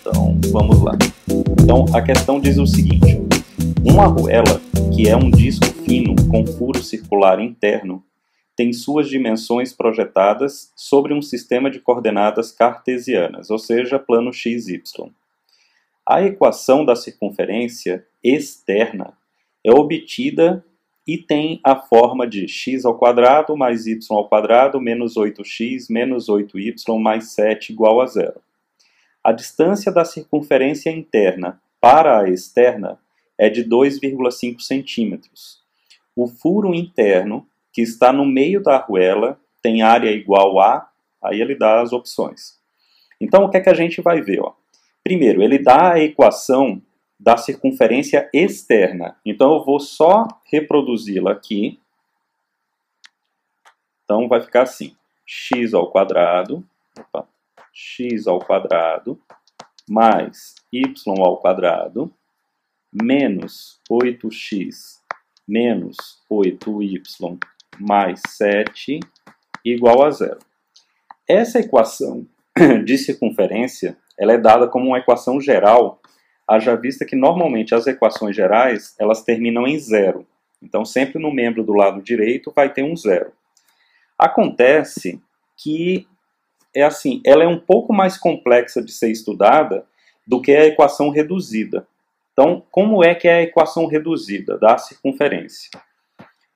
Então, vamos lá. Então, a questão diz o seguinte: uma arruela, que é um disco fino com furo circular interno, tem suas dimensões projetadas sobre um sistema de coordenadas cartesianas, ou seja, plano x,y. A equação da circunferência externa é obtida e tem a forma de x² mais y² menos 8x menos 8y mais 7 igual a zero. A distância da circunferência interna para a externa é de 2,5 centímetros. O furo interno, que está no meio da arruela, tem área igual a... Aí ele dá as opções. Então, o que é que a gente vai ver? Primeiro, ele dá a equação da circunferência externa. Então, eu vou só reproduzi-la aqui. Então, vai ficar assim. X² mais y² menos 8x menos 8y mais 7 igual a zero. Essa equação de circunferência ela é dada como uma equação geral, haja vista que normalmente as equações gerais elas terminam em zero. Então, sempre no membro do lado direito vai ter um zero. Acontece que ela é um pouco mais complexa de ser estudada do que a equação reduzida. Então, como é que é a equação reduzida da circunferência?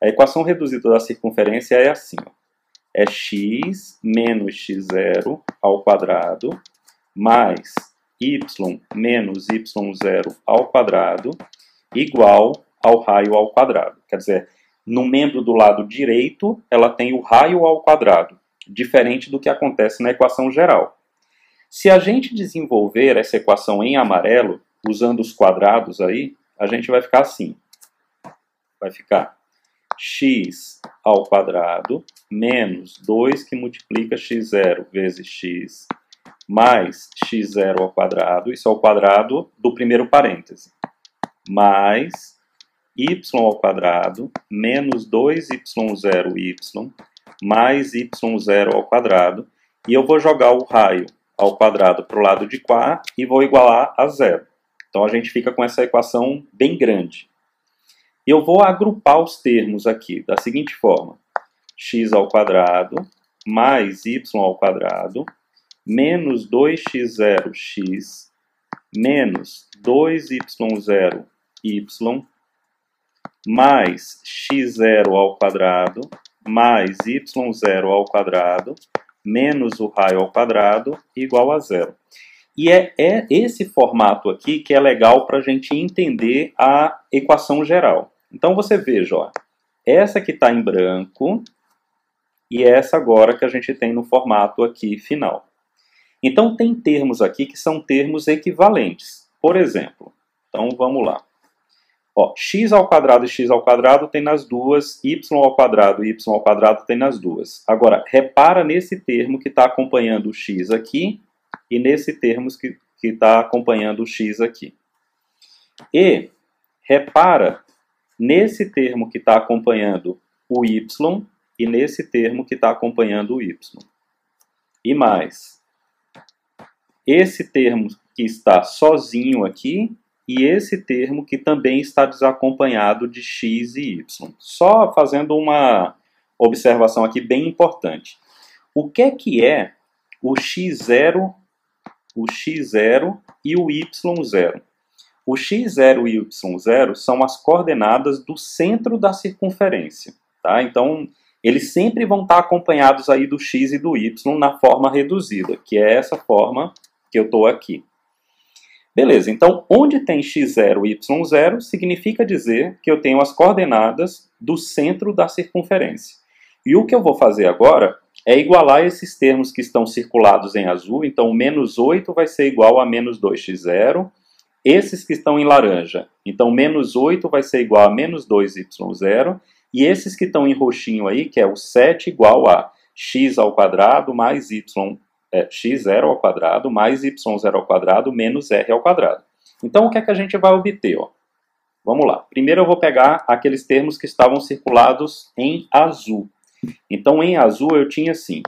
A equação reduzida da circunferência é assim, é x menos x0 ao quadrado mais y menos y0 ao quadrado igual ao raio ao quadrado. Quer dizer, no membro do lado direito, ela tem o raio ao quadrado, diferente do que acontece na equação geral. Se a gente desenvolver essa equação em amarelo, usando os quadrados aí, a gente vai ficar assim. Vai ficar x ao quadrado menos 2 que multiplica x0 vezes x mais x0 ao quadrado, isso é o quadrado do primeiro parêntese, mais y ao quadrado menos 2y0y mais y0 ao quadrado, e eu vou jogar o raio ao quadrado para o lado de cá e vou igualar a zero. Então a gente fica com essa equação bem grande. Eu vou agrupar os termos aqui da seguinte forma: x ao quadrado mais y ao quadrado menos 2x0x menos 2y0y mais x0 ao quadrado mais y0 ao quadrado menos o raio ao quadrado igual a zero. E é esse formato aqui que é legal para a gente entender a equação geral. Então você veja, essa que está em branco e essa agora que a gente tem no formato aqui final. Então tem termos aqui que são termos equivalentes. Por exemplo, então vamos lá. X ao quadrado e x ao quadrado tem nas duas, y ao quadrado e y ao quadrado tem nas duas. Agora, repara nesse termo que está acompanhando o x aqui e nesse termo que está acompanhando o x aqui. E repara nesse termo que está acompanhando o y e nesse termo que está acompanhando o y. E mais, esse termo que está sozinho aqui e esse termo que também está desacompanhado de x e y. Só fazendo uma observação aqui bem importante. O que é o x0 e o y0? O x0 e o y0 são as coordenadas do centro da circunferência. Tá? Então, eles sempre vão estar acompanhados aí do x e do y na forma reduzida, que é essa forma que eu estou aqui. Beleza, então onde tem x0 e y0 significa dizer que eu tenho as coordenadas do centro da circunferência. E o que eu vou fazer agora é igualar esses termos que estão circulados em azul. Então, menos 8 vai ser igual a menos 2x0. Esses que estão em laranja, então menos 8 vai ser igual a menos 2y0. E esses que estão em roxinho aí, que é o 7 igual a x ao quadrado mais x0 ao quadrado mais y0 ao quadrado menos r ao quadrado. Então, o que é que a gente vai obter? Vamos lá. Primeiro eu vou pegar aqueles termos que estavam circulados em azul. Então, em azul eu tinha assim,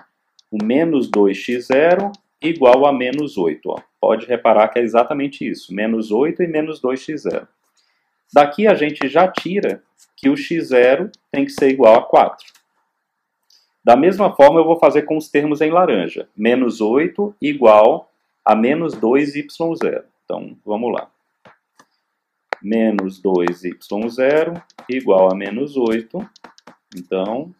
o menos 2x0 igual a menos 8. Ó. Pode reparar que é exatamente isso, menos 8 e menos 2x0. Daqui a gente já tira que o x0 tem que ser igual a 4. Da mesma forma, eu vou fazer com os termos em laranja. Menos 8 igual a menos 2y0. Então, vamos lá. Menos 2y0 igual a menos 8. Então,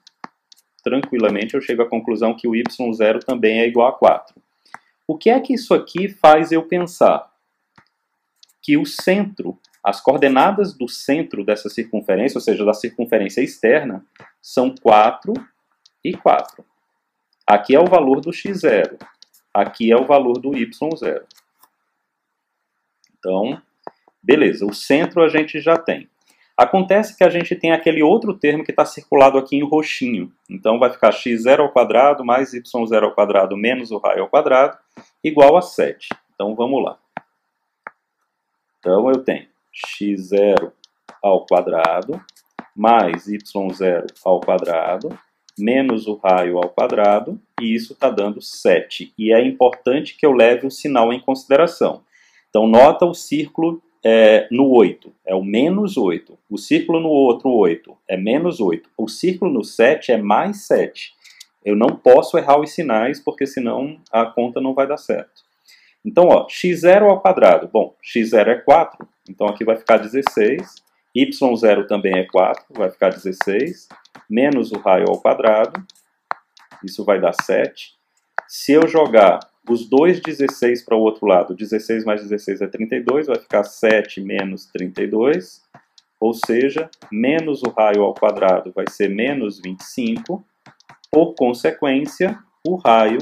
tranquilamente, eu chego à conclusão que o y0 também é igual a 4. O que é que isso aqui faz eu pensar? Que o centro, as coordenadas do centro dessa circunferência, ou seja, da circunferência externa, são 4 e 4. Aqui é o valor do x0. Aqui é o valor do y0. Então, beleza, o centro a gente já tem. Acontece que a gente tem aquele outro termo que está circulado aqui em roxinho. Então, vai ficar x0 ao quadrado mais y0 ao quadrado menos o raio ao quadrado igual a 7. Então, vamos lá. Então, eu tenho x0 ao quadrado mais y0 ao quadrado menos o raio ao quadrado, e isso está dando 7. E é importante que eu leve o sinal em consideração. Então, nota o círculo no 8, é o menos 8. O círculo no outro 8 é menos 8. O círculo no 7 é mais 7. Eu não posso errar os sinais, porque senão a conta não vai dar certo. Então, ó, x0 ao quadrado. Bom, x0 é 4, então aqui vai ficar 16. y0 também é 4, vai ficar 16. Menos o raio ao quadrado, isso vai dar 7. Se eu jogar os dois 16 para o outro lado, 16 mais 16 é 32, vai ficar 7 menos 32, ou seja, menos o raio ao quadrado vai ser menos 25, por consequência, o raio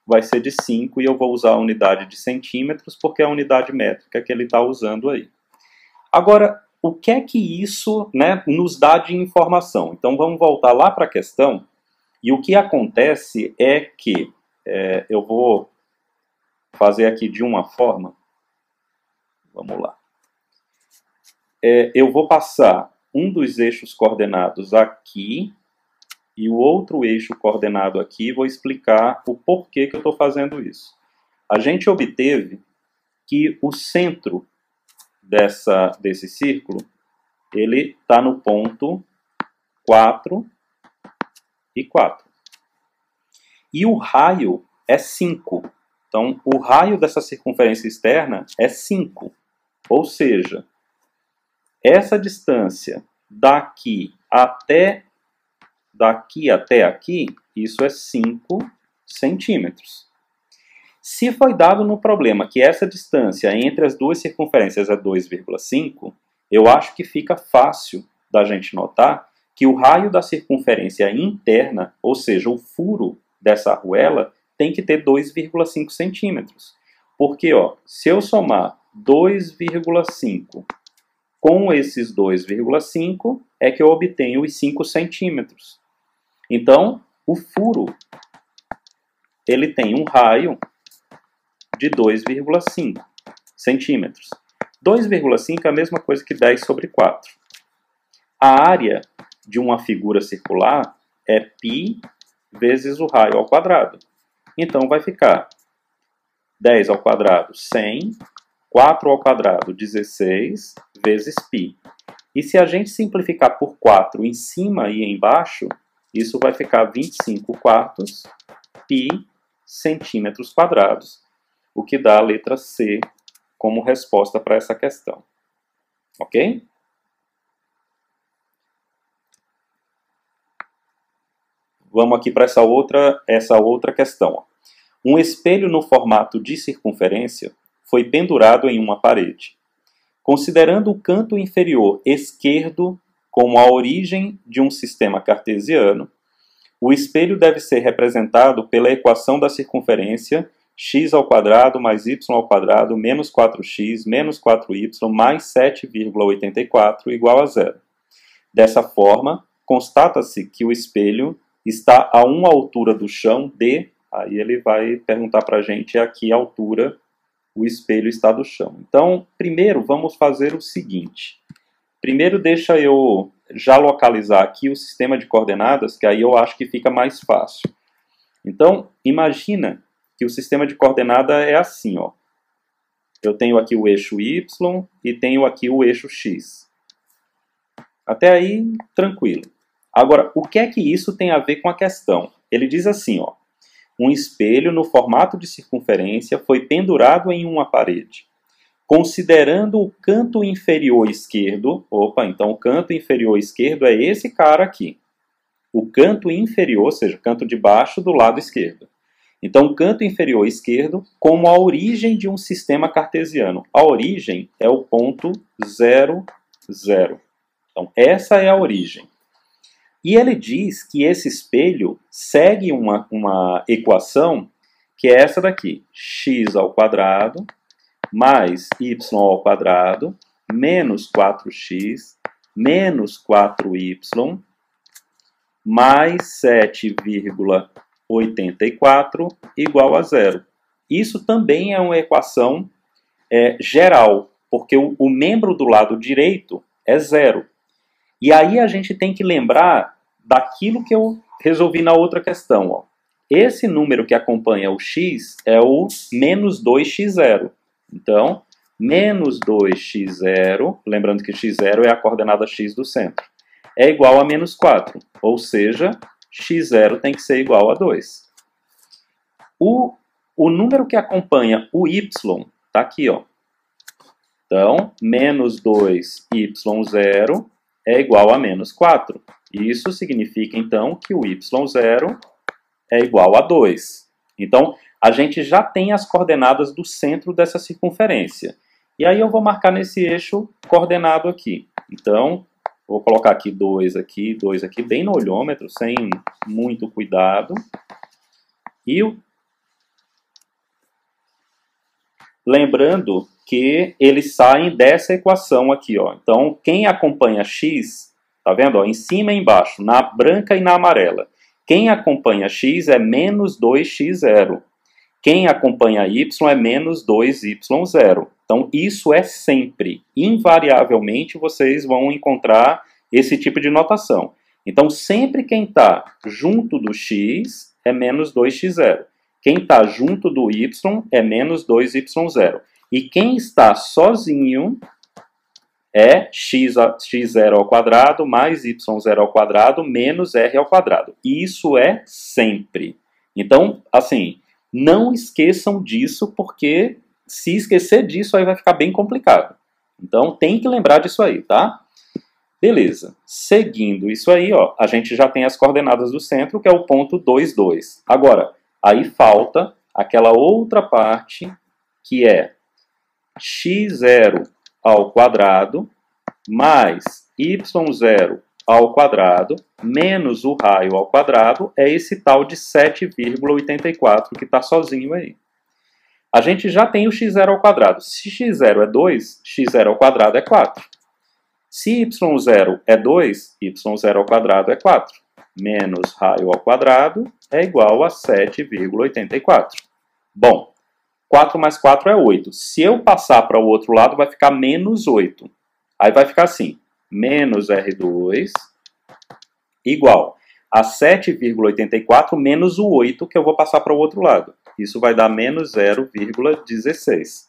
vai ser de 5 e eu vou usar a unidade de centímetros, porque é a unidade métrica que ele está usando aí. Agora, o que é que isso, né, nos dá de informação? Então, vamos voltar lá para a questão, e o que acontece é que, eu vou fazer aqui de uma forma, vamos lá. Eu vou passar um dos eixos coordenados aqui, e o outro eixo coordenado aqui, e vou explicar o porquê que eu estou fazendo isso. A gente obteve que o centro desse círculo, ele está no ponto 4 e 4. E o raio é 5. Então, o raio dessa circunferência externa é 5. Ou seja, essa distância daqui até aqui, isso é 5 centímetros. Se foi dado no problema que essa distância entre as duas circunferências é 2,5, eu acho que fica fácil da gente notar que o raio da circunferência interna, ou seja, o furo dessa arruela, tem que ter 2,5 centímetros. Porque, ó, se eu somar 2,5 com esses 2,5, é que eu obtenho os 5 centímetros. Então, o furo, ele tem um raio de 2,5 centímetros. 2,5 é a mesma coisa que 10 sobre 4. A área de uma figura circular é π vezes o raio ao quadrado. Então, vai ficar 10 ao quadrado, 100, 4 ao quadrado, 16, vezes π. E se a gente simplificar por 4 em cima e embaixo, isso vai ficar 25 quartos π centímetros quadrados, o que dá a letra C como resposta para essa questão. Ok? Vamos aqui para essa outra questão. Um espelho no formato de circunferência foi pendurado em uma parede. Considerando o canto inferior esquerdo como a origem de um sistema cartesiano, o espelho deve ser representado pela equação da circunferência x ao quadrado mais y ao quadrado menos 4x menos 4y mais 7,84 igual a 0. Dessa forma, constata-se que o espelho está a uma altura do chão de... Aí ele vai perguntar para a gente a que altura o espelho está do chão. Então, primeiro vamos fazer o seguinte. Primeiro deixa eu já localizar aqui o sistema de coordenadas, que aí eu acho que fica mais fácil. Então, imagina que o sistema de coordenada é assim, ó. Eu tenho aqui o eixo Y e tenho aqui o eixo X. Até aí, tranquilo. Agora, o que é que isso tem a ver com a questão? Ele diz assim, ó. Um espelho no formato de circunferência foi pendurado em uma parede. Considerando o canto inferior esquerdo, então o canto inferior esquerdo é esse cara aqui. O canto inferior, ou seja, o canto de baixo do lado esquerdo. Então, o canto inferior esquerdo como a origem de um sistema cartesiano. A origem é o ponto 0, 0. Então, essa é a origem. E ele diz que esse espelho segue uma equação que é essa daqui. X ao quadrado mais y ao quadrado menos 4x menos 4y mais 7,84 igual a zero. Isso também é uma equação geral, porque o membro do lado direito é zero. E aí a gente tem que lembrar daquilo que eu resolvi na outra questão. Ó. Esse número que acompanha o x é o menos 2x0. Então, menos 2x0, lembrando que x0 é a coordenada x do centro, é igual a menos 4. Ou seja, x0 tem que ser igual a 2. O número que acompanha o y está aqui. Ó. Então, menos 2y0 é igual a menos 4. Isso significa, então, que o y0 é igual a 2. Então, a gente já tem as coordenadas do centro dessa circunferência. E aí eu vou marcar nesse eixo coordenado aqui. Então, vou colocar aqui 2 aqui, bem no olhômetro, sem muito cuidado. E lembrando que eles saem dessa equação aqui, ó. Então, quem acompanha x, tá vendo? Ó, em cima e embaixo, na branca e na amarela. Quem acompanha x é menos 2x0. Quem acompanha y é menos 2y0. Então, isso é sempre. Invariavelmente, vocês vão encontrar esse tipo de notação. Então, sempre quem está junto do x é menos 2x0. Quem está junto do y é menos 2y0. E quem está sozinho é x0 ao quadrado mais y0 ao quadrado menos r ao quadrado. Isso é sempre. Então, assim, não esqueçam disso, porque se esquecer disso aí vai ficar bem complicado. Então, tem que lembrar disso aí, tá? Beleza. Seguindo isso aí, ó, a gente já tem as coordenadas do centro, que é o ponto 2, 2. Agora, aí falta aquela outra parte que é x0 ao quadrado mais y0 ao quadrado menos o raio ao quadrado é esse tal de 7,84 que está sozinho aí. A gente já tem o x0 ao quadrado. Se x0 é 2, x0 ao quadrado é 4. Se y0 é 2, y0 ao quadrado é 4. Menos raio ao quadrado é igual a 7,84. Bom, 4 mais 4 é 8. Se eu passar para o outro lado, vai ficar menos 8. Aí vai ficar assim, menos R2 igual a 7,84 menos o 8, que eu vou passar para o outro lado. Isso vai dar menos 0,16.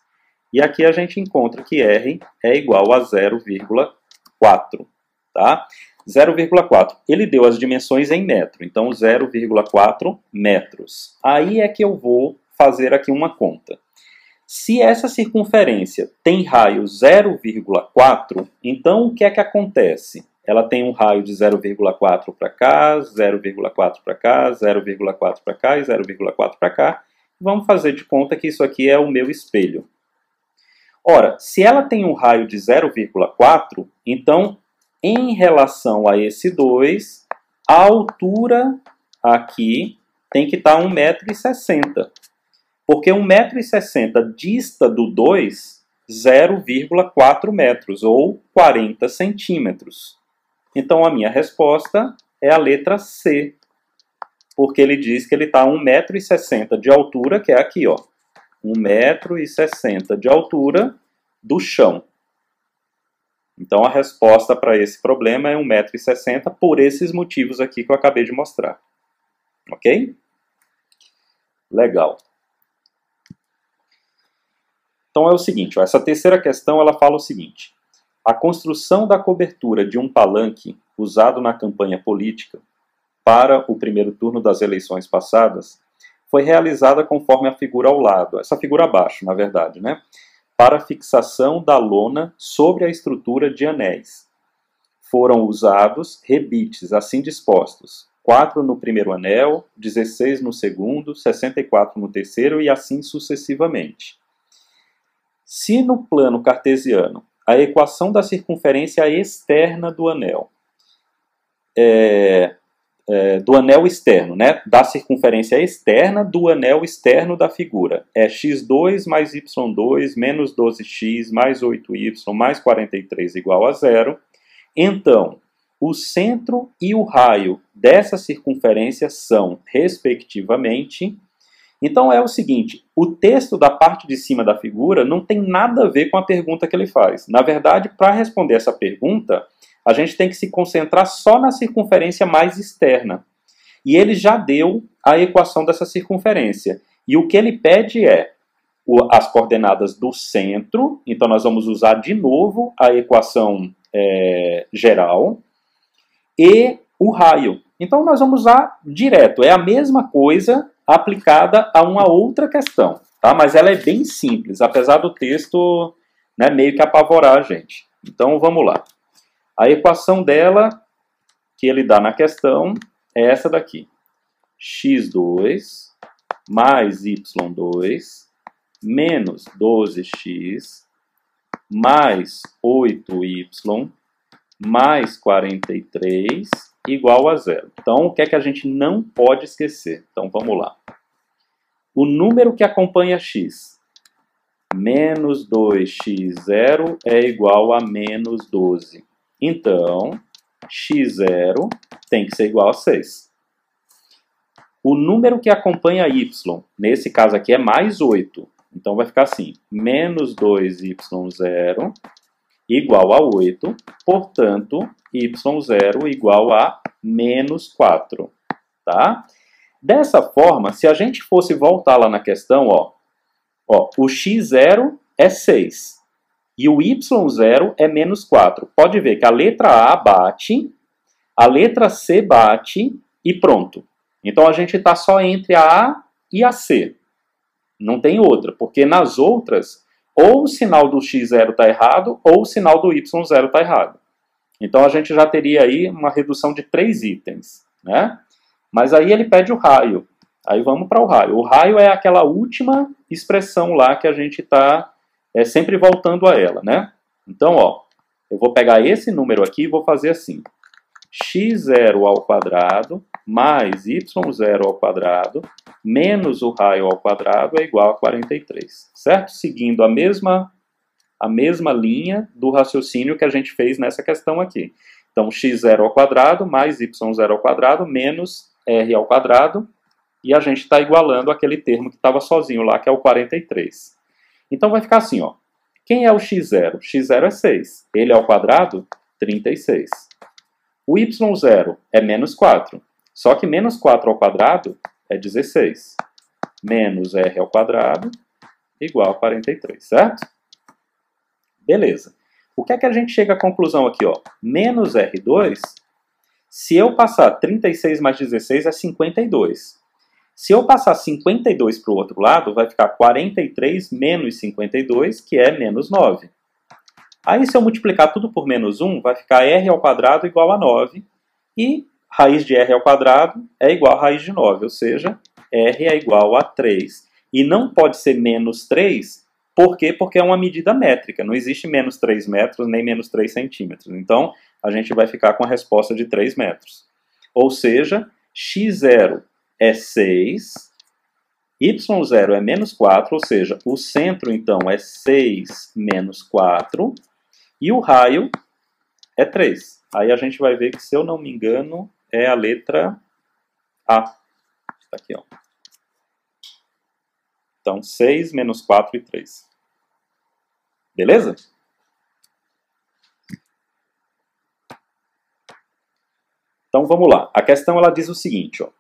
E aqui a gente encontra que R é igual a 0,4. Tá? 0,4. Ele deu as dimensões em metro, então 0,4 metros. Aí é que eu vou fazer aqui uma conta. Se essa circunferência tem raio 0,4, então o que é que acontece? Ela tem um raio de 0,4 para cá, 0,4 para cá, 0,4 para cá e 0,4 para cá. Vamos fazer de conta que isso aqui é o meu espelho. Ora, se ela tem um raio de 0,4, então, em relação a esse 2, a altura aqui tem que estar 1,60 m. Porque 1,60 m dista do 2, 0,4 metros, ou 40 centímetros. Então, a minha resposta é a letra C. Porque ele diz que ele está a 1,60 m de altura, que é aqui, ó. 1,60 m de altura do chão. Então, a resposta para esse problema é 1,60 m por esses motivos aqui que eu acabei de mostrar. Ok? Legal. Então é o seguinte, ó, essa terceira questão ela fala o seguinte: a construção da cobertura de um palanque usado na campanha política para o primeiro turno das eleições passadas foi realizada conforme a figura ao lado, essa figura abaixo, na verdade, né? Para fixação da lona sobre a estrutura de anéis. Foram usados rebites assim dispostos: 4 no primeiro anel, 16 no segundo, 64 no terceiro e assim sucessivamente. Se no plano cartesiano a equação da circunferência externa do anel, do anel externo, né, da circunferência externa do anel externo da figura, é x2 mais y2 menos 12x mais 8y mais 43 igual a 0, então o centro e o raio dessa circunferência são, respectivamente... Então é o seguinte, o texto da parte de cima da figura não tem nada a ver com a pergunta que ele faz. Na verdade, para responder essa pergunta, a gente tem que se concentrar só na circunferência mais externa. E ele já deu a equação dessa circunferência. E o que ele pede é as coordenadas do centro, então nós vamos usar de novo a equação geral, e o raio. Então nós vamos usar direto, é a mesma coisa aplicada a uma outra questão, tá? Mas ela é bem simples, apesar do texto, né, meio que apavorar a gente. Então vamos lá. A equação dela, que ele dá na questão, é essa daqui. x2 mais y2 menos 12x mais 8y mais 43 igual a 0. Então, o que é que a gente não pode esquecer? Então, vamos lá. O número que acompanha x, menos 2x0 é igual a menos 12. Então, x0 tem que ser igual a 6. O número que acompanha y, nesse caso aqui é mais 8. Então, vai ficar assim, menos 2y0 igual a 8, portanto, y0 igual a menos 4, tá? Dessa forma, se a gente fosse voltar lá na questão, ó, o x0 é 6 e o y0 é menos 4. Pode ver que a letra A bate, a letra C bate e pronto. Então, a gente está só entre a A e a C. Não tem outra, porque nas outras... ou o sinal do x0 está errado, ou o sinal do y0 está errado. Então, a gente já teria aí uma redução de 3 itens, né? Mas aí ele pede o raio. Aí vamos para o raio. O raio é aquela última expressão lá que a gente está sempre voltando a ela, né? Então, ó, eu vou pegar esse número aqui e vou fazer assim. x0 ao quadrado mais y0 ao quadrado menos o raio ao quadrado é igual a 43, certo? Seguindo a mesma linha do raciocínio que a gente fez nessa questão aqui. Então, x0 ao quadrado mais y0 ao quadrado menos r ao quadrado, e a gente está igualando aquele termo que estava sozinho lá, que é o 43. Então, vai ficar assim, ó. Quem é o x0? x0 é 6. Ele ao quadrado, 36. O y0 é menos 4. Só que menos 4 ao quadrado é 16. Menos r ao quadrado igual a 43, certo? Beleza. O que é que a gente chega à conclusão aqui, ó? Menos R2, se eu passar 36 mais 16 é 52. Se eu passar 52 para o outro lado, vai ficar 43 menos 52, que é menos 9. Aí, se eu multiplicar tudo por menos 1, vai ficar r ao quadrado igual a 9. E raiz de r ao quadrado é igual a raiz de 9, ou seja, r é igual a 3. E não pode ser menos 3, por quê? Porque é uma medida métrica. Não existe menos 3 metros nem menos 3 centímetros. Então, a gente vai ficar com a resposta de 3 metros. Ou seja, x0 é 6, y0 é menos 4, ou seja, o centro, então, é 6 menos 4, e o raio é 3. Aí a gente vai ver que, se eu não me engano, é a letra A. Está aqui, ó. Então, 6 menos 4 e 3. Beleza? Então, vamos lá. A questão ela diz o seguinte, ó.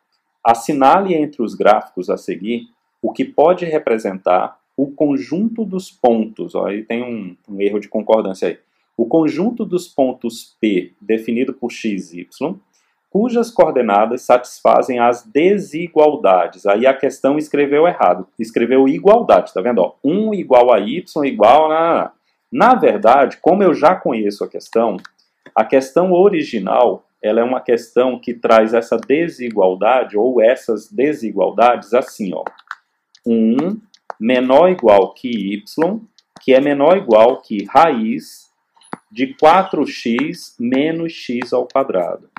Assinale entre os gráficos a seguir o que pode representar o conjunto dos pontos, ó, aí tem um erro de concordância aí, o conjunto dos pontos P definido por x, y, cujas coordenadas satisfazem as desigualdades. Aí a questão escreveu errado, escreveu igualdade, tá vendo? Ó, 1 igual a y igual a... Na verdade, como eu já conheço a questão original, ela é uma questão que traz essa desigualdade, ou essas desigualdades assim, ó. 1 menor ou igual que y, que é menor ou igual que raiz de 4x menos x ao quadrado.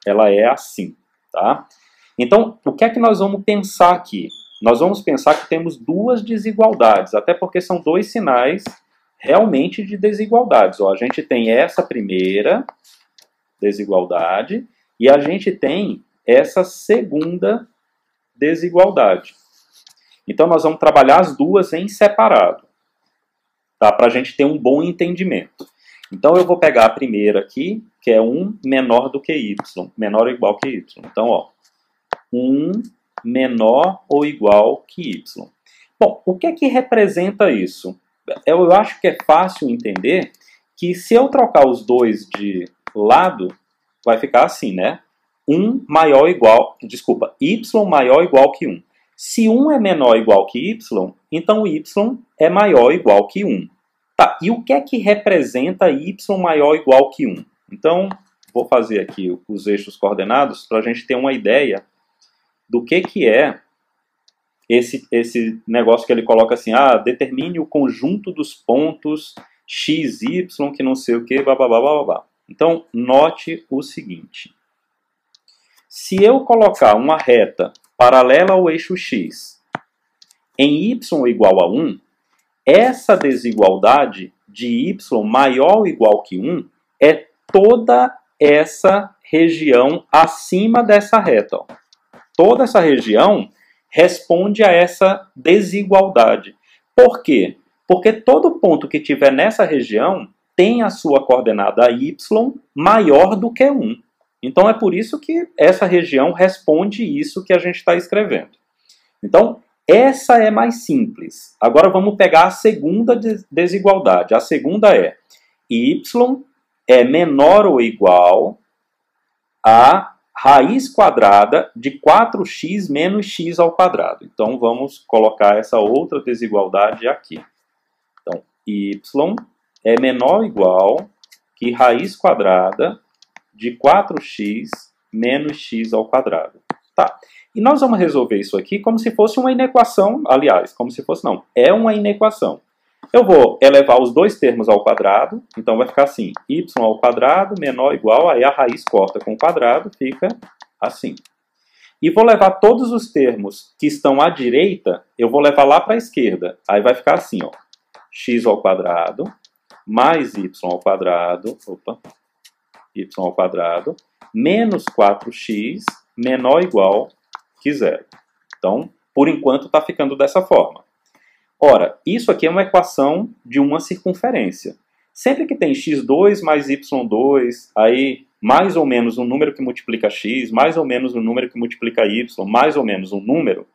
Ela é assim, tá? Então, o que é que nós vamos pensar aqui? Nós vamos pensar que temos duas desigualdades, até porque são dois sinais realmente de desigualdades. Ó, a gente tem essa primeira desigualdade e a gente tem essa segunda desigualdade. Então, nós vamos trabalhar as duas em separado, tá? Para a gente ter um bom entendimento. Então, eu vou pegar a primeira aqui, que é 1 menor do que y, menor ou igual que y. Então, ó, 1 menor ou igual que y. Bom, o que é que representa isso? Eu acho que é fácil entender que se eu trocar os dois de lado, vai ficar assim, né? 1 maior ou igual, desculpa, y maior ou igual que 1. Se 1 é menor ou igual que y, então y é maior ou igual que 1. Tá, e o que é que representa y maior ou igual que 1? Então, vou fazer aqui os eixos coordenados para a gente ter uma ideia do que é esse negócio que ele coloca assim, determine o conjunto dos pontos x, y, que não sei o que, blá. Então, note o seguinte. Se eu colocar uma reta paralela ao eixo x em y igual a 1, essa desigualdade de y maior ou igual que 1 é toda essa região acima dessa reta. Ó. Toda essa região responde a essa desigualdade. Por quê? Porque todo ponto que tiver nessa região tem a sua coordenada y maior do que 1. Então é por isso que essa região responde isso que a gente está escrevendo. Então, essa é mais simples. Agora vamos pegar a segunda desigualdade. A segunda é y é menor ou igual a raiz quadrada de 4x menos x ao quadrado. Então vamos colocar essa outra desigualdade aqui. Então, y é menor ou igual que raiz quadrada de 4x menos x ao quadrado. Tá. E nós vamos resolver isso aqui como se fosse uma inequação, aliás, como se fosse não, é uma inequação. Eu vou elevar os dois termos ao quadrado, então vai ficar assim, y ao quadrado menor ou igual, aí a raiz corta com o quadrado, fica assim. E vou levar todos os termos que estão à direita, eu vou levar lá para a esquerda, aí vai ficar assim, ó, x ao quadrado mais y ao quadrado, y ao quadrado, menos 4x menor ou igual que 0. Então, por enquanto, está ficando dessa forma. Ora, isso aqui é uma equação de uma circunferência. Sempre que tem x2 mais y2, aí mais ou menos um número que multiplica x, mais ou menos um número que multiplica y, mais ou menos um número,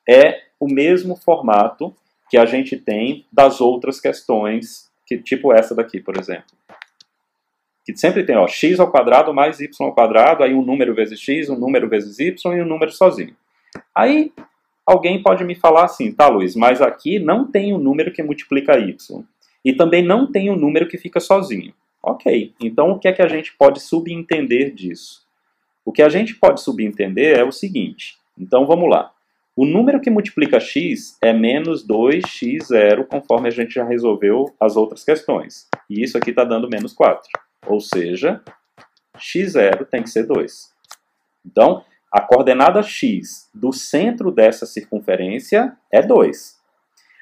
é o mesmo formato que a gente tem das outras questões, que, tipo essa daqui, por exemplo. Que sempre tem, ó, x ao quadrado mais y ao quadrado, aí um número vezes x, um número vezes y e um número sozinho. Aí alguém pode me falar assim, tá, Luiz, mas aqui não tem um número que multiplica y. E também não tem um número que fica sozinho. Ok, então o que é que a gente pode subentender disso? O que a gente pode subentender é o seguinte. Então vamos lá. O número que multiplica x é menos 2x0, conforme a gente já resolveu as outras questões. E isso aqui está dando menos 4. Ou seja, x0 tem que ser 2. Então, a coordenada x do centro dessa circunferência é 2.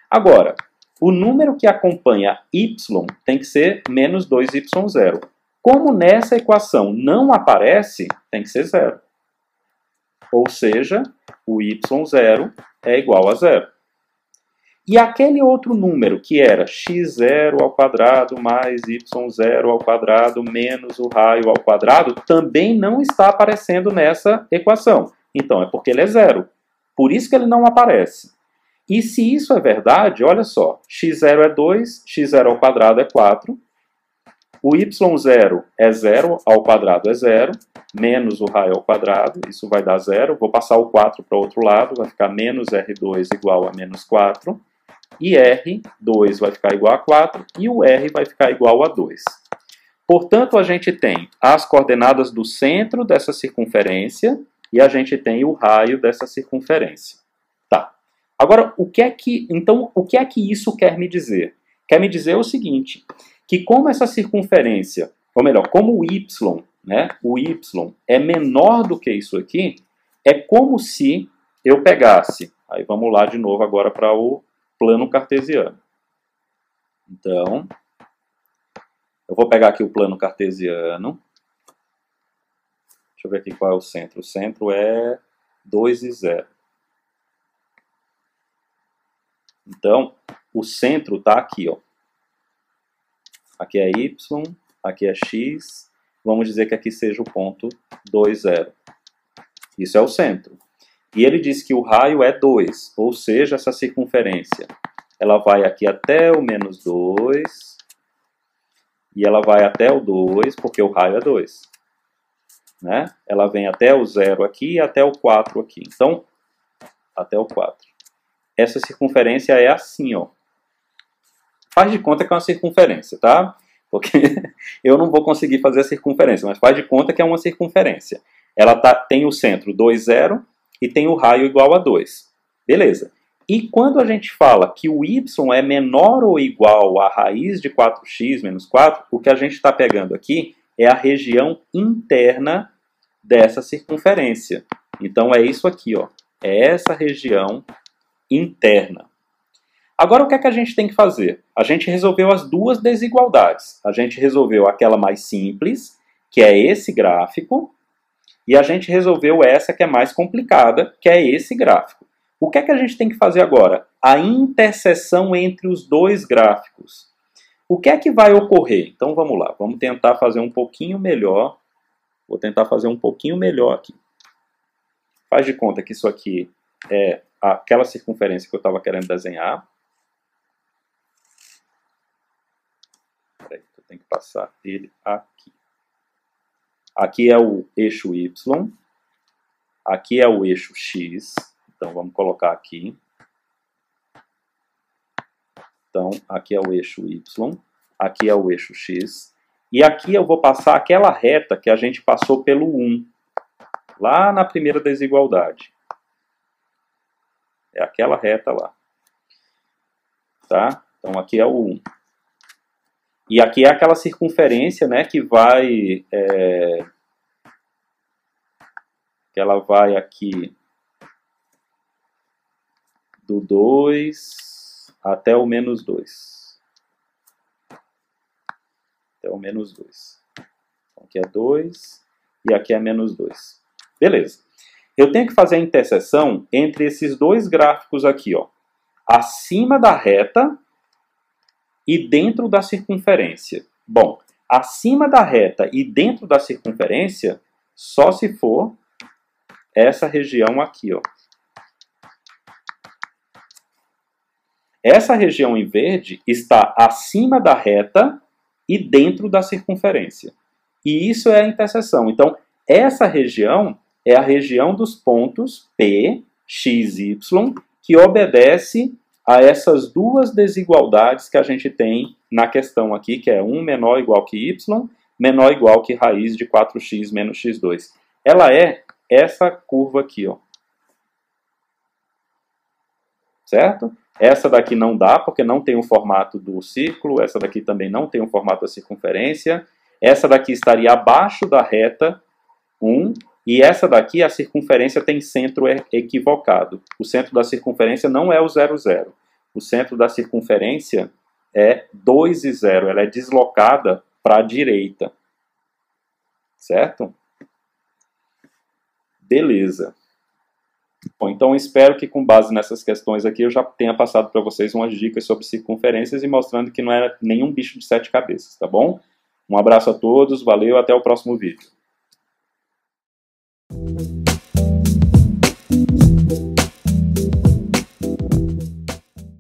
Agora, o número que acompanha y tem que ser menos 2y0. Como nessa equação não aparece, tem que ser 0. Ou seja, o y0 é igual a 0. E aquele outro número que era x0 ao quadrado mais y0 ao quadrado menos o raio ao quadrado também não está aparecendo nessa equação. Então é porque ele é 0. Por isso que ele não aparece. E se isso é verdade, olha só, x0 é 2, x0 ao quadrado é 4, o y0 é 0 ao quadrado é 0, menos o raio ao quadrado, isso vai dar 0. Vou passar o 4 para o outro lado, vai ficar menos R2 igual a menos 4. E R2 vai ficar igual a 4 e o R vai ficar igual a 2. Portanto, a gente tem as coordenadas do centro dessa circunferência e a gente tem o raio dessa circunferência. Tá. Agora, o que é que isso quer me dizer? Quer me dizer o seguinte, que como essa circunferência, ou melhor, como o y é menor do que isso aqui, é como se eu pegasse, aí vamos lá de novo agora para o plano cartesiano. Então, eu vou pegar aqui o plano cartesiano. Deixa eu ver aqui qual é o centro. O centro é 2 e 0. Então, o centro está aqui, ó. Aqui é y, aqui é x. Vamos dizer que aqui seja o ponto 2, 0. Isso é o centro. E ele diz que o raio é 2, ou seja, essa circunferência, ela vai aqui até o menos 2, e ela vai até o 2, porque o raio é 2. Né? Ela vem até o 0 aqui e até o 4 aqui. Então, até o 4. Essa circunferência é assim, ó. Faz de conta que é uma circunferência, tá? Porque eu não vou conseguir fazer a circunferência, mas faz de conta que é uma circunferência. Ela tem o centro 2, 0 e tem o raio igual a 2. Beleza. E quando a gente fala que o y é menor ou igual a raiz de 4x menos 4, o que a gente está pegando aqui é a região interna dessa circunferência. Então é isso aqui, ó. É essa região interna. Agora o que é que a gente tem que fazer? A gente resolveu as duas desigualdades. A gente resolveu aquela mais simples, que é esse gráfico, e a gente resolveu essa que é mais complicada, que é esse gráfico. O que é que a gente tem que fazer agora? A interseção entre os dois gráficos. O que é que vai ocorrer? Então vamos lá, vamos tentar fazer um pouquinho melhor. Vou tentar fazer um pouquinho melhor aqui. Faz de conta que isso aqui é aquela circunferência que eu estava querendo desenhar. Peraí, eu tenho que passar ele aqui. Aqui é o eixo Y. Aqui é o eixo X. Então vamos colocar aqui. Então aqui é o eixo Y. Aqui é o eixo X. E aqui eu vou passar aquela reta que a gente passou pelo 1. Lá na primeira desigualdade. É aquela reta lá. Tá? Então aqui é o 1. E aqui é aquela circunferência, né, que vai... que ela vai aqui do 2 até o menos 2. Até o menos 2. Então aqui é 2 e aqui é menos 2. Beleza. Eu tenho que fazer a interseção entre esses dois gráficos aqui, ó. Acima da reta e dentro da circunferência. Bom, acima da reta e dentro da circunferência, só se for essa região aqui, ó. Essa região em verde está acima da reta e dentro da circunferência. E isso é a interseção. Então, essa região é a região dos pontos P, X e Y, que obedece a essas duas desigualdades que a gente tem na questão aqui, que é 1 menor ou igual que Y, menor ou igual que raiz de 4x menos x2. Ela é essa curva aqui, ó. Certo? Essa daqui não dá, porque não tem o formato do círculo. Essa daqui também não tem o formato da circunferência. Essa daqui estaria abaixo da reta 1. E essa daqui, a circunferência tem centro equivocado. O centro da circunferência não é o 0, 0. O centro da circunferência é 2 e 0. Ela é deslocada para a direita. Certo? Beleza. Bom, então espero que com base nessas questões aqui eu já tenha passado para vocês umas dicas sobre circunferências e mostrando que não é nenhum bicho de 7 cabeças, tá bom? Um abraço a todos, valeu, até o próximo vídeo.